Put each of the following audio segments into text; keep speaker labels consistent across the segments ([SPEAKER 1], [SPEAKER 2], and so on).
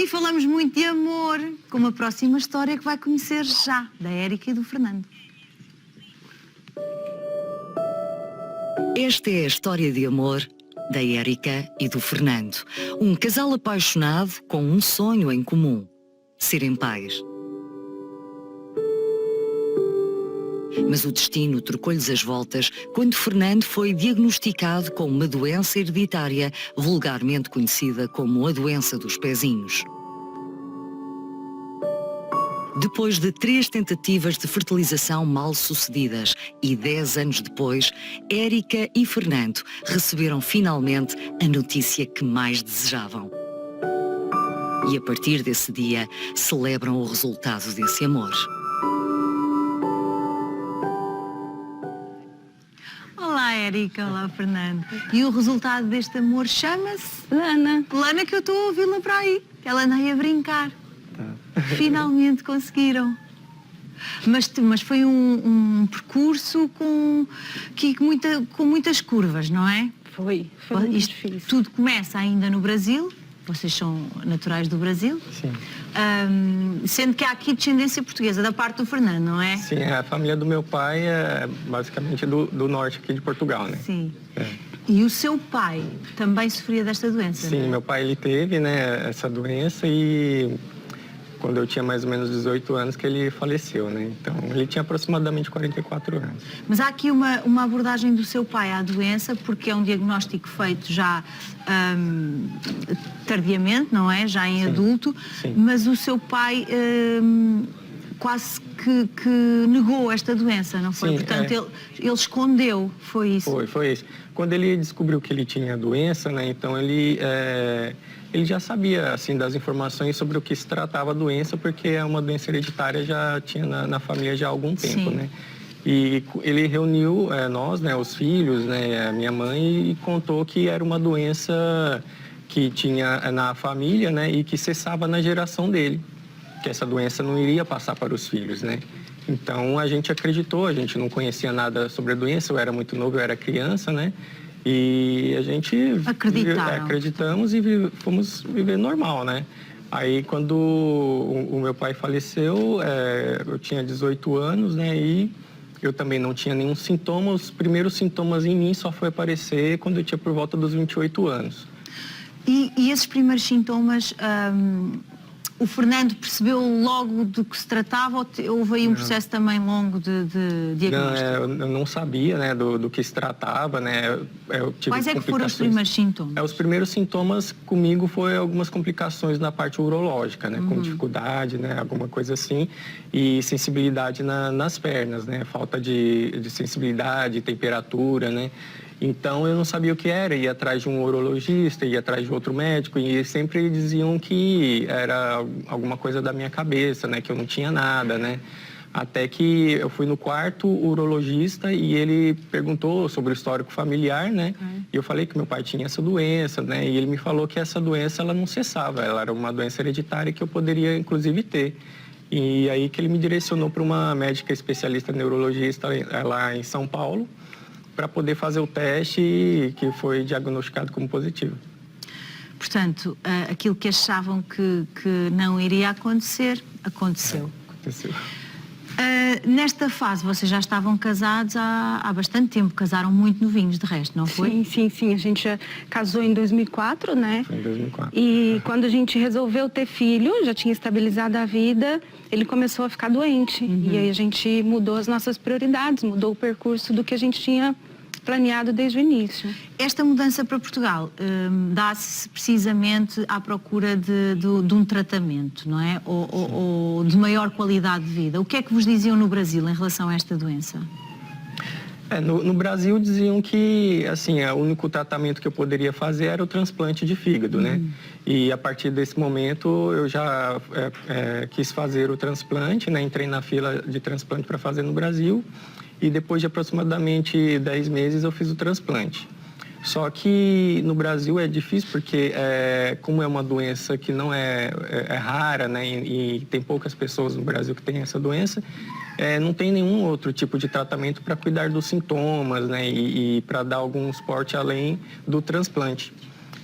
[SPEAKER 1] E falamos muito de amor, com uma próxima história que vai conhecer já, da Érica e do Fernando.
[SPEAKER 2] Esta é a história de amor da Érica e do Fernando. Um casal apaixonado com um sonho em comum: serem pais. Mas o destino trocou-lhes as voltas quando Fernando foi diagnosticado com uma doença hereditária, vulgarmente conhecida como a doença dos pezinhos. Depois de 3 tentativas de fertilização mal sucedidas e 10 anos depois, Érica e Fernando receberam finalmente a notícia que mais desejavam. E a partir desse dia, celebram o resultado desse amor.
[SPEAKER 1] Olá, Érica. Olá, Fernando. E o resultado deste amor chama-se?
[SPEAKER 3] Lana.
[SPEAKER 1] Lana, que eu estou a ouvi-la para aí. Ela anda aí a brincar. Finalmente conseguiram. Mas foi um percurso com muitas curvas, não é?
[SPEAKER 3] Foi muito
[SPEAKER 1] Isto
[SPEAKER 3] difícil.
[SPEAKER 1] tudo começa ainda no Brasil. Vocês são naturais do Brasil.
[SPEAKER 4] Sim.
[SPEAKER 1] Sendo que há aqui descendência portuguesa, da parte do Fernando, não é?
[SPEAKER 4] Sim, a família do meu pai é basicamente do norte aqui de Portugal, né?
[SPEAKER 1] Sim.
[SPEAKER 4] É.
[SPEAKER 1] E o seu pai também sofria desta doença?
[SPEAKER 4] Sim,
[SPEAKER 1] não é?
[SPEAKER 4] meu pai ele teve, né, essa doença e quando eu tinha mais ou menos 18 anos que ele faleceu, né? Então, ele tinha aproximadamente 44 anos.
[SPEAKER 1] Mas há aqui uma abordagem do seu pai à doença, porque é um diagnóstico feito já tardiamente, não é? Já em adulto.
[SPEAKER 4] Sim.
[SPEAKER 1] Mas o seu pai quase que negou esta doença, não foi?
[SPEAKER 4] Sim,
[SPEAKER 1] Portanto, ele escondeu, foi isso?
[SPEAKER 4] Foi isso. Quando ele descobriu que ele tinha a doença, né, então ele já sabia, assim, das informações sobre o que se tratava a doença, porque é uma doença hereditária, já tinha na família já há algum tempo,
[SPEAKER 1] Sim.
[SPEAKER 4] né? E ele reuniu nós, né, os filhos, né, a minha mãe, e contou que era uma doença que tinha na família, né, e que cessava na geração dele, que essa doença não iria passar para os filhos, né? Então a gente acreditou, a gente não conhecia nada sobre a doença, eu era muito novo, eu era criança, né? E a gente acreditamos e fomos viver normal, né? Aí quando o meu pai faleceu, eu tinha 18 anos, né? E eu também não tinha nenhum sintoma. Os primeiros sintomas em mim só foi aparecer quando eu tinha por volta dos 28 anos.
[SPEAKER 1] E esses primeiros sintomas, o Fernando percebeu logo do que se tratava ou houve aí um processo também longo de diagnóstico?
[SPEAKER 4] Não, eu não sabia, né, do que se tratava, né? Eu tive
[SPEAKER 1] Quais é que foram os primeiros sintomas?
[SPEAKER 4] Os primeiros sintomas comigo foi algumas complicações na parte urológica, né? Com dificuldade, né? Alguma coisa assim. E sensibilidade nas pernas, né? Falta de sensibilidade, temperatura, né? Então eu não sabia o que era, ia atrás de um urologista, ia atrás de outro médico e sempre diziam que era alguma coisa da minha cabeça, né, que eu não tinha nada, né. Até que eu fui no quarto urologista e ele perguntou sobre o histórico familiar, né, e eu falei que meu pai tinha essa doença, né, e ele me falou que essa doença ela não cessava, ela era uma doença hereditária que eu poderia inclusive ter. E aí que ele me direcionou para uma médica especialista neurologista lá em São Paulo, para poder fazer o teste que foi diagnosticado como positivo.
[SPEAKER 1] Portanto, aquilo que achavam que não iria acontecer, aconteceu.
[SPEAKER 4] Aconteceu.
[SPEAKER 1] Nesta fase, vocês já estavam casados há bastante tempo, casaram muito novinhos, de resto, não foi?
[SPEAKER 3] Sim. A gente já casou em 2004, né?
[SPEAKER 4] Foi em 2004.
[SPEAKER 3] E quando a gente resolveu ter filho, já tinha estabilizado a vida, ele começou a ficar doente. E aí a gente mudou as nossas prioridades, mudou o percurso do que a gente tinha planeado desde o início.
[SPEAKER 1] Esta mudança para Portugal dá-se precisamente à procura de um tratamento, não é? Ou de maior qualidade de vida. O que é que vos diziam no Brasil em relação a esta doença?
[SPEAKER 4] No Brasil diziam que, assim, o único tratamento que eu poderia fazer era o transplante de fígado, né? E a partir desse momento eu já quis fazer o transplante, né? Entrei na fila de transplante para fazer no Brasil e depois de aproximadamente 10 meses eu fiz o transplante. Só que no Brasil é difícil porque, como é uma doença que não é rara, né? E tem poucas pessoas no Brasil que têm essa doença, não tem nenhum outro tipo de tratamento para cuidar dos sintomas, né? E para dar algum suporte além do transplante.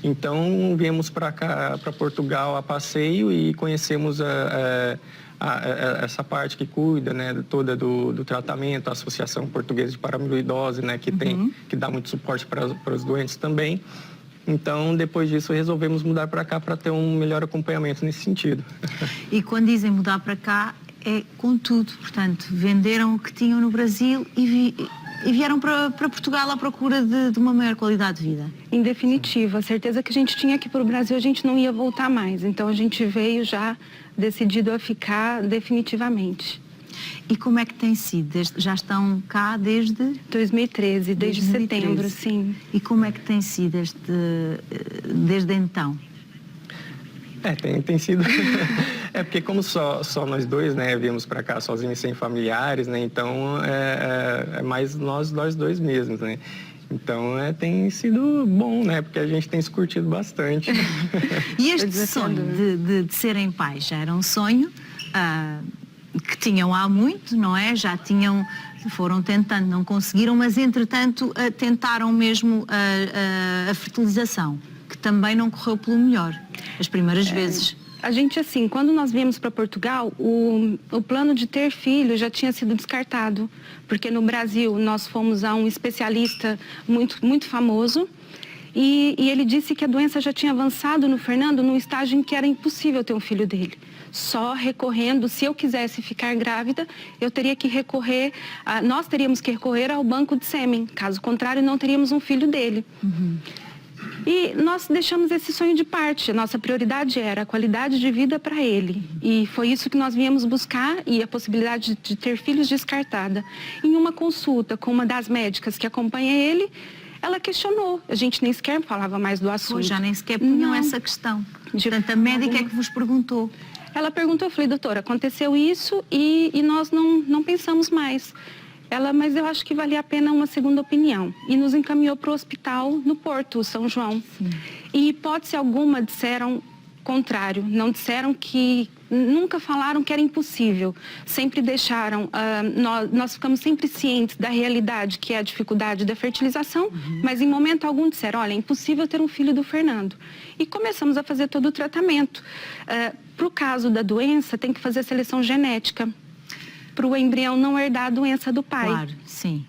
[SPEAKER 4] Então, viemos para cá, para Portugal, a passeio e conhecemos essa parte que cuida, né, toda do tratamento, a Associação Portuguesa de Paramiloidose, né, que dá muito suporte para os doentes também. Então, depois disso, resolvemos mudar para cá para ter um melhor acompanhamento nesse sentido.
[SPEAKER 1] E quando dizem mudar para cá, é com tudo. Portanto, venderam o que tinham no Brasil e vieram para Portugal à procura de uma maior qualidade de vida.
[SPEAKER 3] Em definitivo, a certeza que a gente tinha aqui para o Brasil, a gente não ia voltar mais. Então, a gente veio já decidido a ficar definitivamente.
[SPEAKER 1] E como é que tem sido? Já estão cá desde
[SPEAKER 3] 2013, desde
[SPEAKER 1] 2013.
[SPEAKER 3] setembro, sim.
[SPEAKER 1] E como é que tem sido desde então?
[SPEAKER 4] Tem sido. É porque como só nós dois, né, viemos para cá sozinhos, sem familiares, né, então é mais nós dois mesmos, né. Então tem sido bom, né, porque a gente tem se curtido bastante.
[SPEAKER 1] E este sonho de serem pais já era um sonho que tinham há muito, não é? Foram tentando, não conseguiram, mas entretanto tentaram mesmo a fertilização, que também não correu pelo melhor, as primeiras vezes.
[SPEAKER 3] A gente, assim, quando nós viemos para Portugal, o plano de ter filho já tinha sido descartado, porque no Brasil nós fomos a um especialista muito famoso e ele disse que a doença já tinha avançado no Fernando num estágio em que era impossível ter um filho dele. Só recorrendo, se eu quisesse ficar grávida, nós teríamos que recorrer ao banco de sêmen, caso contrário não teríamos um filho dele. E nós deixamos esse sonho de parte. A nossa prioridade era a qualidade de vida para ele. E foi isso que nós viemos buscar e a possibilidade de ter filhos descartada. Em uma consulta com uma das médicas que acompanha ele, ela questionou. A gente nem sequer falava mais do assunto.
[SPEAKER 1] Pois, já nem sequer punham essa questão. Portanto, a médica é que vos perguntou.
[SPEAKER 3] Ela perguntou, eu falei, doutora, aconteceu isso e nós não pensamos mais. Ela, mas eu acho que valia a pena uma segunda opinião. E nos encaminhou para o hospital no Porto, São João. Sim. E hipótese alguma disseram contrário. Não disseram que... Nunca falaram que era impossível. Sempre deixaram... nós ficamos sempre cientes da realidade, que é a dificuldade da fertilização, mas em momento algum disseram, olha, é impossível ter um filho do Fernando. E começamos a fazer todo o tratamento. Para o caso da doença, tem que fazer seleção genética, para o embrião não herdar a doença do pai.
[SPEAKER 1] Claro, sim.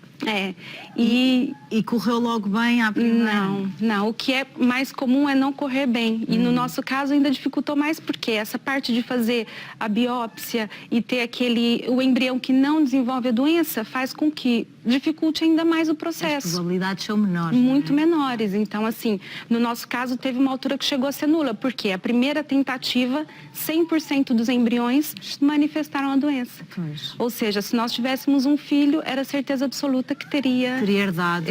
[SPEAKER 3] E
[SPEAKER 1] correu logo bem à primeira?
[SPEAKER 3] Não. O que é mais comum é não correr bem. E no nosso caso ainda dificultou mais, porque essa parte de fazer a biópsia e ter o embrião que não desenvolve a doença faz com que dificulte ainda mais o processo.
[SPEAKER 1] As probabilidades são menores.
[SPEAKER 3] Muito menores. Então, assim, no nosso caso teve uma altura que chegou a ser nula, porque a primeira tentativa, 100% dos embriões manifestaram a doença.
[SPEAKER 1] Pois.
[SPEAKER 3] Ou seja, se nós tivéssemos um filho, era certeza absoluta que teria
[SPEAKER 1] herdado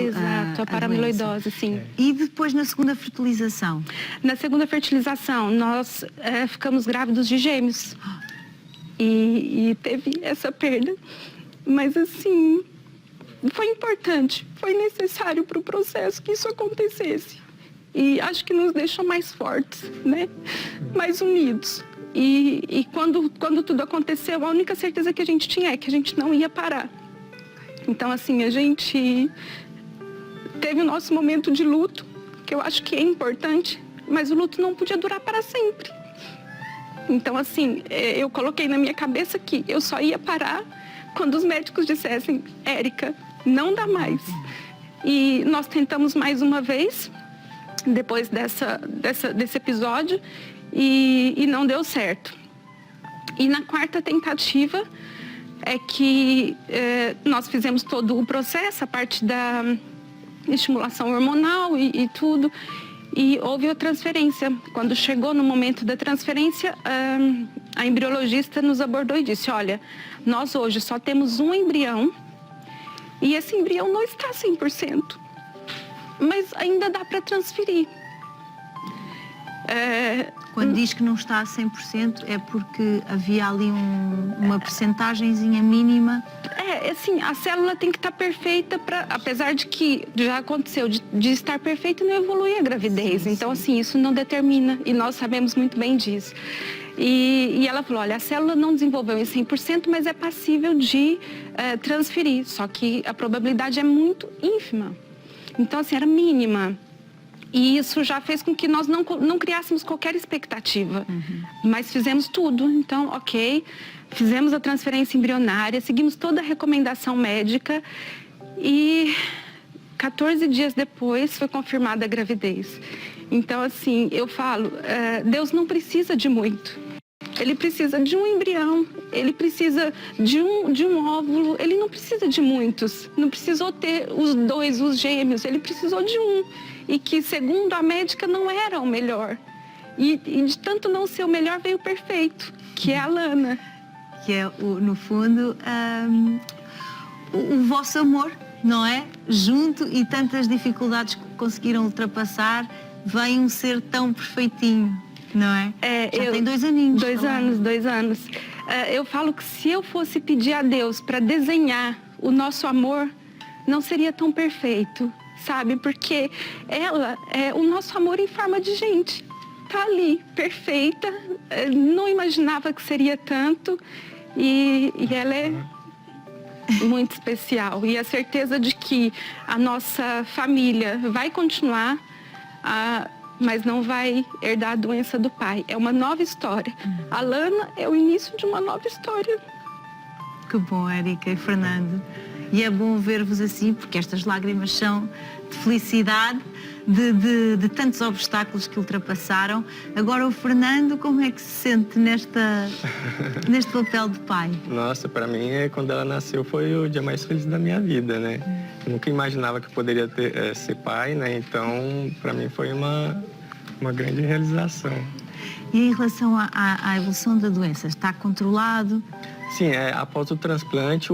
[SPEAKER 3] a paramiloidose, sim.
[SPEAKER 1] E depois na segunda fertilização?
[SPEAKER 3] Na segunda fertilização, nós ficamos grávidos de gêmeos. E teve essa perda. Mas assim, foi importante, foi necessário para o processo que isso acontecesse. E acho que nos deixou mais fortes, né? Mais unidos. E quando tudo aconteceu, a única certeza que a gente tinha é que a gente não ia parar. Então, assim, a gente teve o nosso momento de luto, que eu acho que é importante, mas o luto não podia durar para sempre. Então, assim, eu coloquei na minha cabeça que eu só ia parar quando os médicos dissessem, Érica, não dá mais. E nós tentamos mais uma vez, depois desse episódio, e não deu certo. E na quarta tentativa é que nós fizemos todo o processo, a parte da estimulação hormonal e tudo, e houve a transferência. Quando chegou no momento da transferência, a embriologista nos abordou e disse, olha, nós hoje só temos um embrião e esse embrião não está 100%, mas ainda dá para transferir.
[SPEAKER 1] Quando diz que não está a 100% é porque havia ali uma percentagenzinha mínima?
[SPEAKER 3] Assim, a célula tem que estar perfeita, apesar de que já aconteceu de estar perfeita, não evolui a gravidez. Então, assim, isso não determina e nós sabemos muito bem disso. E ela falou, olha, a célula não desenvolveu em 100%, mas é passível de transferir, só que a probabilidade é muito ínfima. Então, assim, era mínima. E isso já fez com que nós não criássemos qualquer expectativa. Mas fizemos tudo. Então, ok, fizemos a transferência embrionária, seguimos toda a recomendação médica e 14 dias depois foi confirmada a gravidez. Então, assim, eu falo, Deus não precisa de muito. Ele precisa de um embrião, ele precisa de um óvulo, ele não precisa de muitos. Não precisou ter os 2, os gêmeos, ele precisou de um. E que, segundo a médica, não era o melhor. E de tanto não ser o melhor, veio o perfeito, que é a Lana.
[SPEAKER 1] Que é, no fundo, o vosso amor, não é? Junto e tantas dificuldades que conseguiram ultrapassar, vem um ser tão perfeitinho, não é? Já tem 2 aninhos.
[SPEAKER 3] 2 anos. Eu falo que se eu fosse pedir a Deus para desenhar o nosso amor, não seria tão perfeito, sabe? Porque ela é o nosso amor em forma de gente. Tá ali, perfeita. Não imaginava que seria tanto. E ela é muito especial. E a certeza de que a nossa família vai continuar, mas não vai herdar a doença do pai. É uma nova história. A Lana é o início de uma nova história.
[SPEAKER 1] Que bom, Érica e Fernando. E é bom ver-vos assim, porque estas lágrimas são de felicidade, de tantos obstáculos que ultrapassaram. Agora o Fernando, como é que se sente neste papel de pai?
[SPEAKER 4] Nossa, para mim, quando ela nasceu, foi o dia mais feliz da minha vida, né? Eu nunca imaginava que eu poderia ser pai, né? Então, para mim, foi uma grande realização.
[SPEAKER 1] E em relação à evolução da doença, está controlado?
[SPEAKER 4] Sim, após o transplante,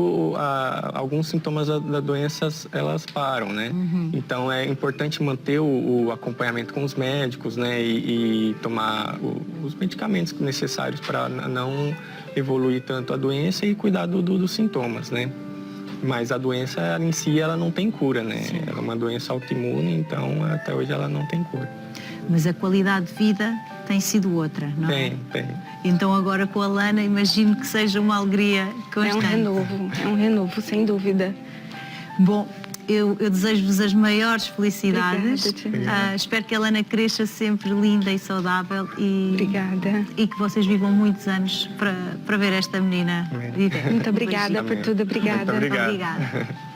[SPEAKER 4] alguns sintomas da doença, elas param, né? Então, é importante manter o acompanhamento com os médicos, né? E tomar os medicamentos necessários para não evoluir tanto a doença e cuidar dos sintomas, né? Mas a doença em si, ela não tem cura, né? Sim. Ela é uma doença autoimune, então até hoje ela não tem cura.
[SPEAKER 1] Mas a qualidade de vida tem sido outra, não é?
[SPEAKER 4] Tem.
[SPEAKER 1] Então agora com a Lana, imagino que seja uma alegria constante.
[SPEAKER 3] É um renovo, sem dúvida.
[SPEAKER 1] Bom, eu desejo-vos as maiores felicidades.
[SPEAKER 3] Obrigada.
[SPEAKER 1] Espero que a Lana cresça sempre linda e saudável.
[SPEAKER 3] Obrigada.
[SPEAKER 1] E que vocês vivam muitos anos para ver esta menina viver.
[SPEAKER 3] Muito obrigada por tudo. Obrigada.
[SPEAKER 4] Muito obrigado.
[SPEAKER 1] Obrigada.